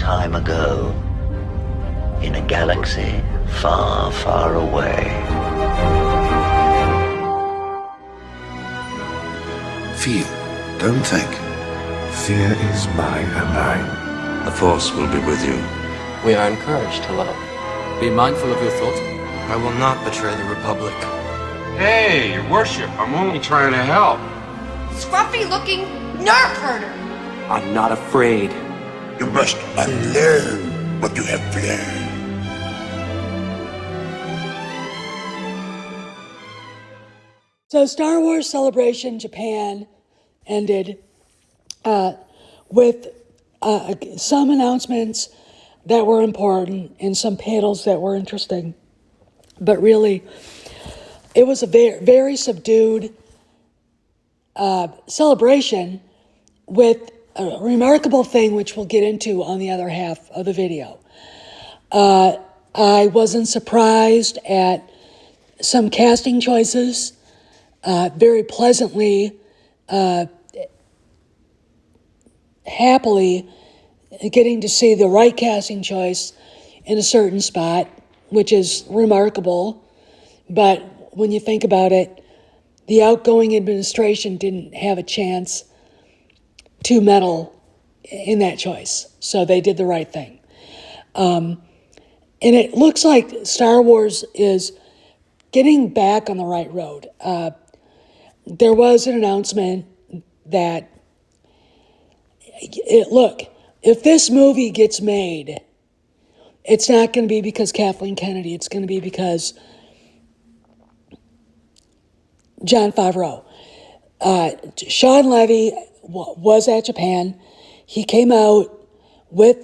time ago, in a galaxy far, far away. Feel, don't think. Fear is my ally. The Force will be with you. We are encouraged to love. Be mindful of your thoughts. I will not betray the Republic. Hey, your worship, I'm only trying to help. Scruffy-looking nerf herder. I'm not afraid. You must unlearn what you have learned. So Star Wars Celebration Japan ended with some announcements that were important and some panels that were interesting. But really, it was a very, very subdued celebration with a remarkable thing, which we'll get into on the other half of the video. I wasn't surprised at some casting choices, very pleasantly, happily getting to see the right casting choice in a certain spot, which is remarkable. But when you think about it, the outgoing administration didn't have a chance to meddle in that choice. So they did the right thing. And it looks like Star Wars is getting back on the right road. There was an announcement that, if this movie gets made, it's not going to be because Kathleen Kennedy. It's going to be because Jon Favreau. Sean Levy was at Japan. He came out with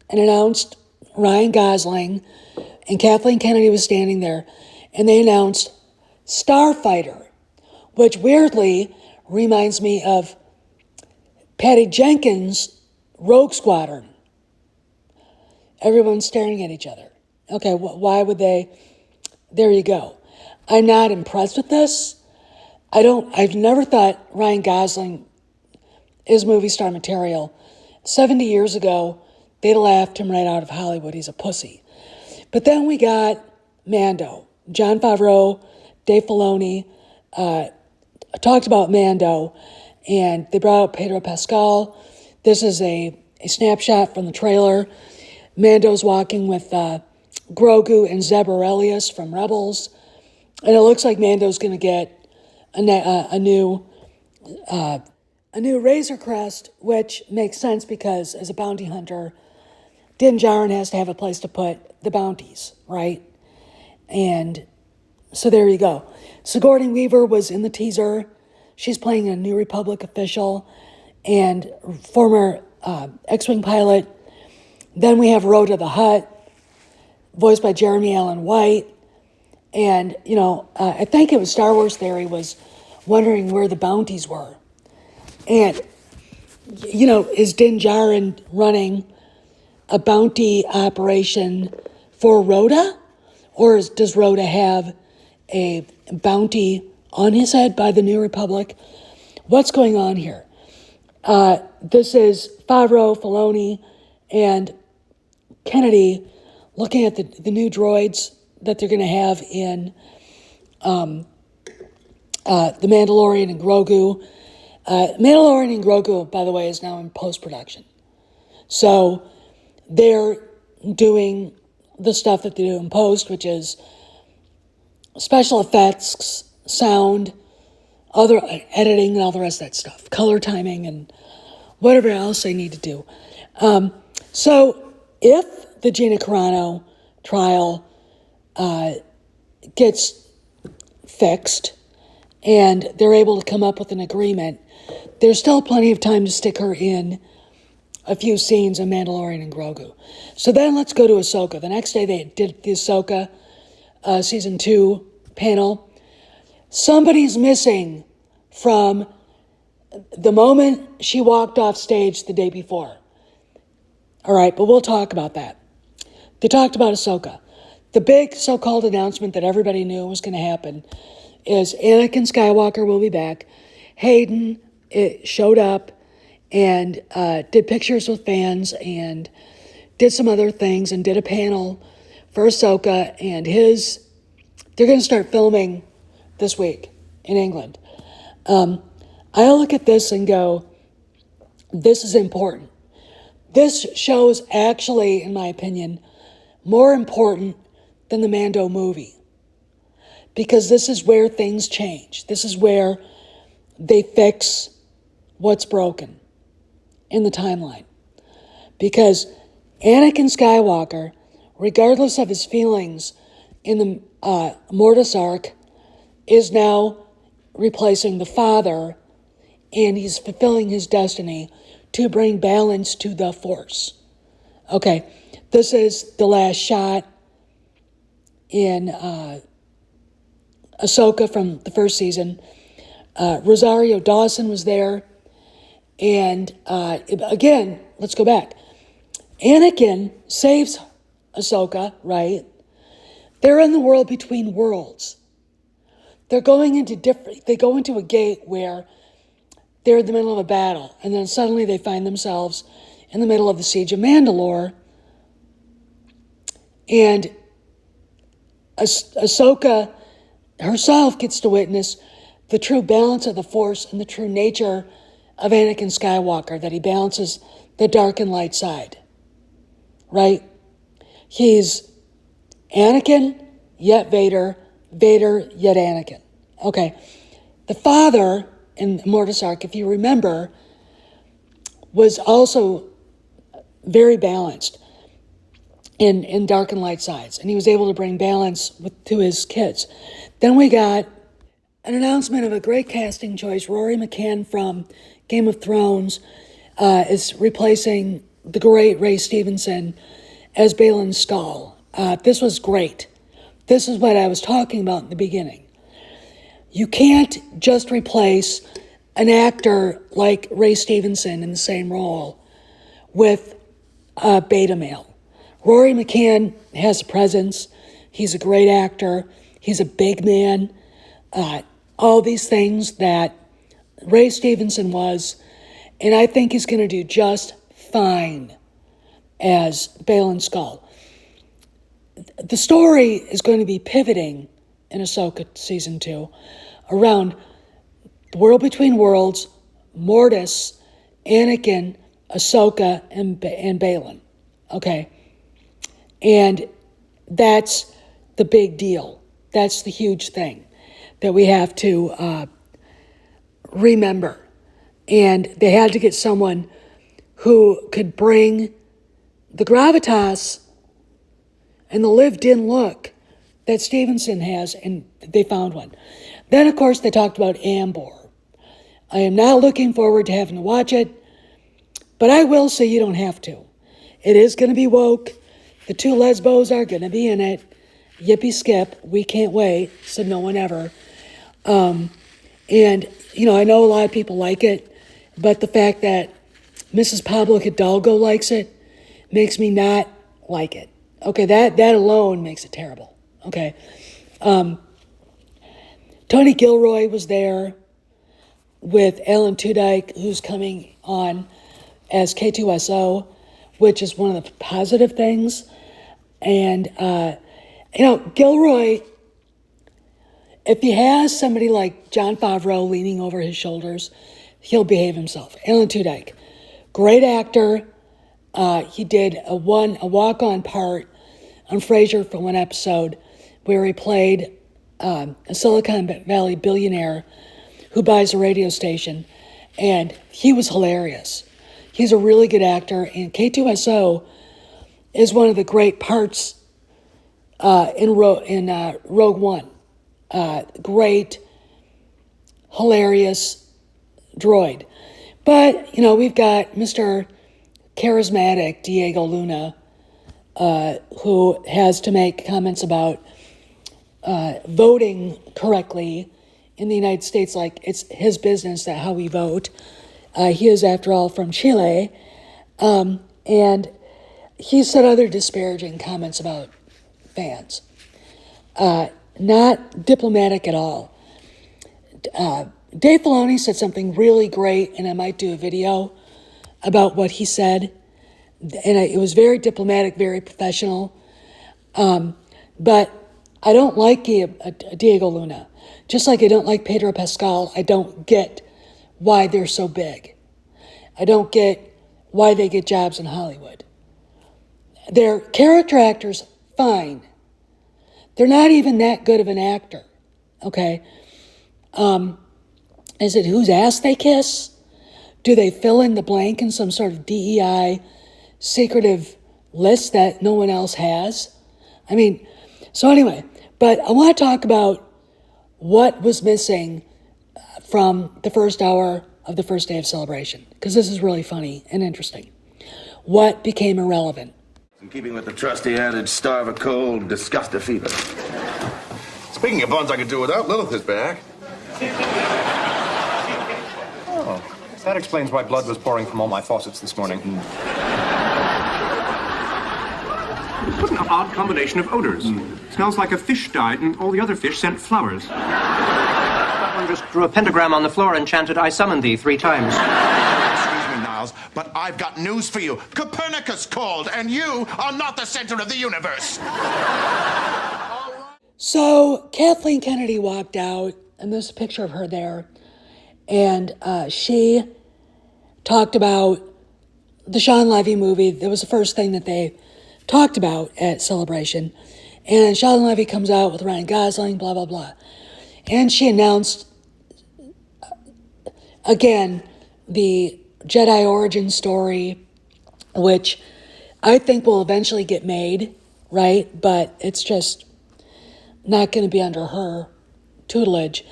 and announced Ryan Gosling, and Kathleen Kennedy was standing there, and they announced Starfighter, which weirdly reminds me of Patty Jenkins' Rogue Squadron. Everyone's staring at each other. Okay, why would they? There you go. I'm not impressed with this. I've never thought Ryan Gosling is movie star material. 70 years ago, they'd laughed him right out of Hollywood. He's a pussy. But then we got Mando. Jon Favreau, Dave Filoni talked about Mando, and they brought up Pedro Pascal. This is a snapshot from the trailer. Mando's walking with Grogu and Zeb Orrelios from Rebels, and it looks like Mando's going to get a new Razor Crest, which makes sense because as a bounty hunter, Din Djarin has to have a place to put the bounties, right? And so there you go. Sigourney Weaver was in the teaser. She's playing a New Republic official and former X-Wing pilot. Then we have Rhoda the Hutt, voiced by Jeremy Allen White. And, I think it was Star Wars Theory was wondering where the bounties were. And, is Din Djarin running a bounty operation for Rhoda? Or does Rhoda have a bounty on his head by the New Republic? What's going on here? This is Favreau, Filoni, and Kennedy looking at the new droids that they're going to have in The Mandalorian and Grogu. Mandalorian and Grogu, by the way, is now in post-production. So they're doing the stuff that they do in post, which is special effects, sound, other editing, and all the rest of that stuff, color timing, and whatever else they need to do. So if the Gina Carano trial gets fixed and they're able to come up with an agreement, there's still plenty of time to stick her in a few scenes of Mandalorian and Grogu. So then let's go to Ahsoka. The next day they did the Ahsoka season 2 panel. Somebody's missing from the moment she walked off stage the day before. All right, but we'll talk about that. They talked about Ahsoka. The big so-called announcement that everybody knew was going to happen is Anakin Skywalker will be back. Hayden showed up, and did pictures with fans and did some other things and did a panel for Ahsoka and they're going to start filming this week in England. I look at this and go, this is important. This show is actually, in my opinion, more important than the Mando movie. Because this is where things change. This is where they fix what's broken in the timeline. Because Anakin Skywalker, regardless of his feelings in the Mortis arc, is now replacing the father, and he's fulfilling his destiny to bring balance to the Force. Okay, this is the last shot in Ahsoka from the first season. Rosario Dawson was there. And again, let's go back. Anakin saves Ahsoka, right? They're in the world between worlds. They go into a gate where they're in the middle of a battle, and then suddenly they find themselves in the middle of the siege of Mandalore, and Ahsoka herself gets to witness the true balance of the Force and the true nature of Anakin Skywalker, that he balances the dark and light side, right? He's Anakin, yet Vader, Vader, yet Anakin. Okay, the father in Mortis arc, if you remember, was also very balanced in dark and light sides, and he was able to bring balance to his kids. Then we got an announcement of a great casting choice. Rory McCann from Game of Thrones is replacing the great Ray Stevenson as Balin Skull. This was great. This is what I was talking about in the beginning. You can't just replace an actor like Ray Stevenson in the same role with a beta male. Rory McCann has a presence. He's a great actor. He's a big man. All these things that Ray Stevenson was, and I think he's going to do just fine as Balin Skull. The story is going to be pivoting in Ahsoka Season 2 around the world between worlds, Mortis, Anakin, Ahsoka, and Balin. Okay? And that's the big deal. That's the huge thing that we have to remember. And they had to get someone who could bring the gravitas and the lived-in look that Stevenson has, and they found one. Then, of course, they talked about Ambor. I am not looking forward to having to watch it, but I will say you don't have to. It is going to be woke. The two lesbos are going to be in it. Yippee skip. We can't wait, said no one ever. And, I know a lot of people like it, but the fact that Mrs. Pablo Hidalgo likes it makes me not like it. Okay, that alone makes it terrible. Okay. Tony Gilroy was there with Alan Tudyk, who's coming on as K2SO, which is one of the positive things. And, Gilroy, if he has somebody like Jon Favreau leaning over his shoulders, he'll behave himself. Alan Tudyk, great actor. He did a walk-on part on Frasier for one episode where he played a Silicon Valley billionaire who buys a radio station, and he was hilarious. He's a really good actor, and K2SO is one of the great parts in Rogue One. Great, hilarious droid. But, we've got Mr. Charismatic Diego Luna, who has to make comments about voting correctly in the United States, like it's his business that how we vote. He is, after all, from Chile, and he said other disparaging comments about fans. Not diplomatic at all. Dave Filoni said something really great, and I might do a video about what he said, and it was very diplomatic, very professional. But I don't like Diego Luna. Just like I don't like Pedro Pascal, I don't get why they're so big. I don't get why they get jobs in Hollywood. They're character actors, fine. They're not even that good of an actor, okay? Is it whose ass they kiss? Do they fill in the blank in some sort of DEI secretive list that no one else has? I mean, so anyway, but I want to talk about what was missing from the first hour of the first day of celebration, because this is really funny and interesting. What became irrelevant? In keeping with the trusty adage, starve a cold, disgust a fever. Speaking of buns I could do without, Lilith is back. Oh, that explains why blood was pouring from all my faucets this morning. What an odd combination of odors. Smells like a fish died and all the other fish sent flowers. Someone just drew a pentagram on the floor and chanted, "I summon thee," 3 times. Excuse me, Niles, but I've got news for you. Copernicus called, and you are not the center of the universe. So Kathleen Kennedy walked out, and there's a picture of her there, and she talked about the Sean Levy movie. That was the first thing that they talked about at Celebration. And Sean Levy comes out with Ryan Gosling, blah, blah, blah. And she announced, again, the Jedi origin story, which I think will eventually get made, right? But it's just not going to be under her tutelage.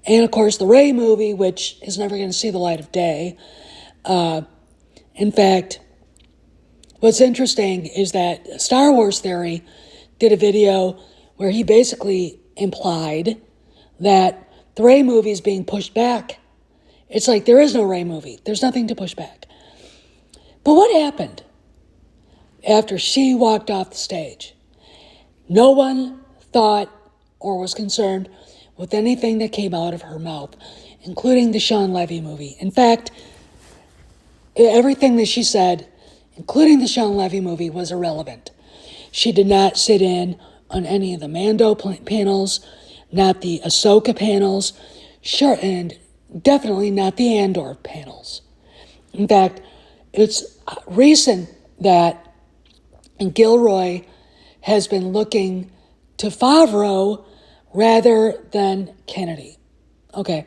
And, of course, the Rey movie, which is never going to see the light of day. In fact, what's interesting is that Star Wars Theory did a video where he basically implied that the Rey movie is being pushed back. It's like there is no Rey movie. There's nothing to push back. But what happened after she walked off the stage? No one thought or was concerned with anything that came out of her mouth, including the Sean Levy movie. In fact, everything that she said, including the Sean Levy movie, was irrelevant. She did not sit in on any of the Mando panels, not the Ahsoka panels, sure, and definitely not the Andor panels. In fact, it's recent that Gilroy has been looking to Favreau rather than Kennedy. Okay.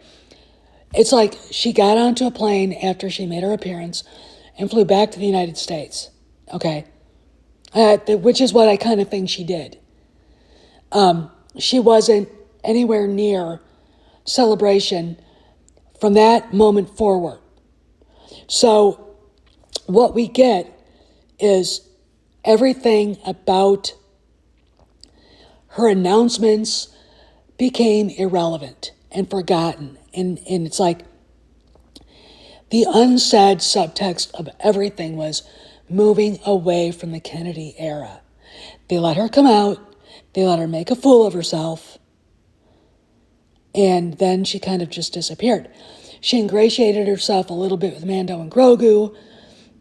It's like she got onto a plane after she made her appearance and flew back to the United States. Okay. Which is what I kind of think she did. She wasn't anywhere near Celebration from that moment forward. So what we get is everything about her announcements became irrelevant and forgotten. And it's like the unsaid subtext of everything was moving away from the Kennedy era. They let her come out. They let her make a fool of herself. And then she kind of just disappeared. She ingratiated herself a little bit with Mando and Grogu.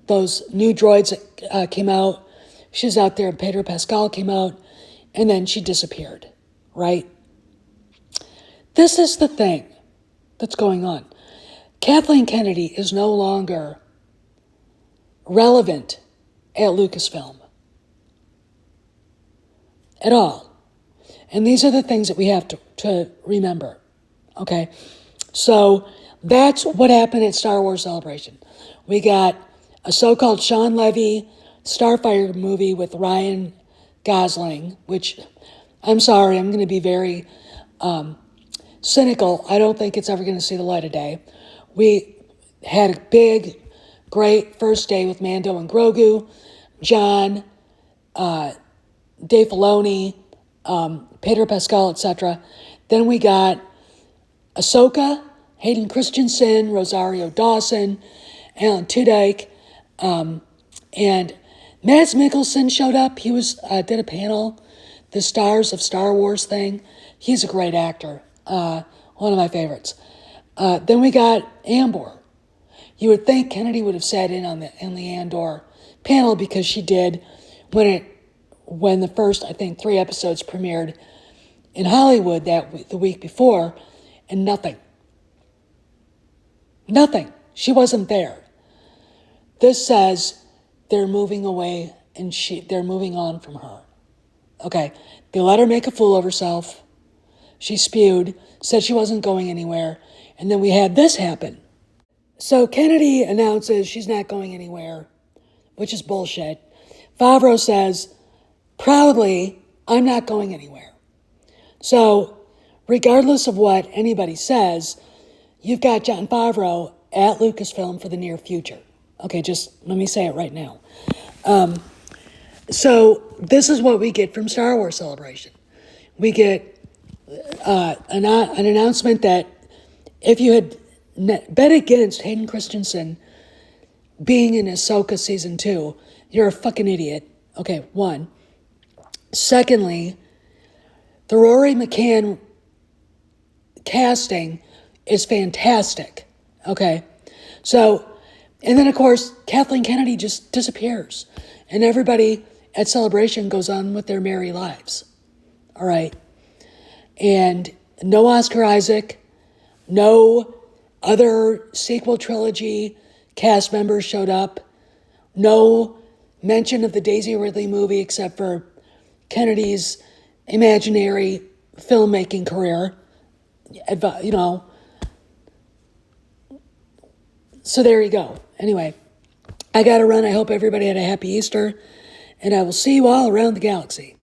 Those new droids that came out. She was out there and Pedro Pascal came out. And then she disappeared, right? This is the thing that's going on. Kathleen Kennedy is no longer relevant at Lucasfilm at all. And these are the things that we have to remember, okay? So that's what happened at Star Wars Celebration. We got a so-called Sean Levy Starfire movie with Ryan Gosling, which, I'm sorry, I'm going to be very cynical. I don't think it's ever going to see the light of day. We had a big, great first day with Mando and Grogu, John, Dave Filoni, Pedro Pascal, etc. Then we got Ahsoka, Hayden Christensen, Rosario Dawson, Alan Tudyk, and Mads Mikkelsen showed up. He did a panel, the Stars of Star Wars thing. He's a great actor, one of my favorites. Then we got Amber. You would think Kennedy would have sat in on the Andor panel because she did when the first, I think, 3 episodes premiered in Hollywood the week before, and nothing. Nothing. She wasn't there. This says they're moving away and they're moving on from her. Okay, they let her make a fool of herself. She spewed, said she wasn't going anywhere, and then we had this happen. So Kennedy announces she's not going anywhere, which is bullshit. Favreau says, proudly, I'm not going anywhere. So, regardless of what anybody says, you've got Jon Favreau at Lucasfilm for the near future. Okay, just let me say it right now. So, this is what we get from Star Wars Celebration. We get an announcement that if you had bet against Hayden Christensen being in Ahsoka Season 2, you're a fucking idiot. Okay, 1. Secondly, the Rory McCann casting is fantastic. Okay, so, and then of course, Kathleen Kennedy just disappears. And everybody at Celebration goes on with their merry lives. All right. And no Oscar Isaac, no other sequel trilogy cast members showed up, no mention of the Daisy Ridley movie except for Kennedy's imaginary filmmaking career, you know. So there you go. Anyway, I gotta run. I hope everybody had a happy Easter, and I will see you all around the galaxy.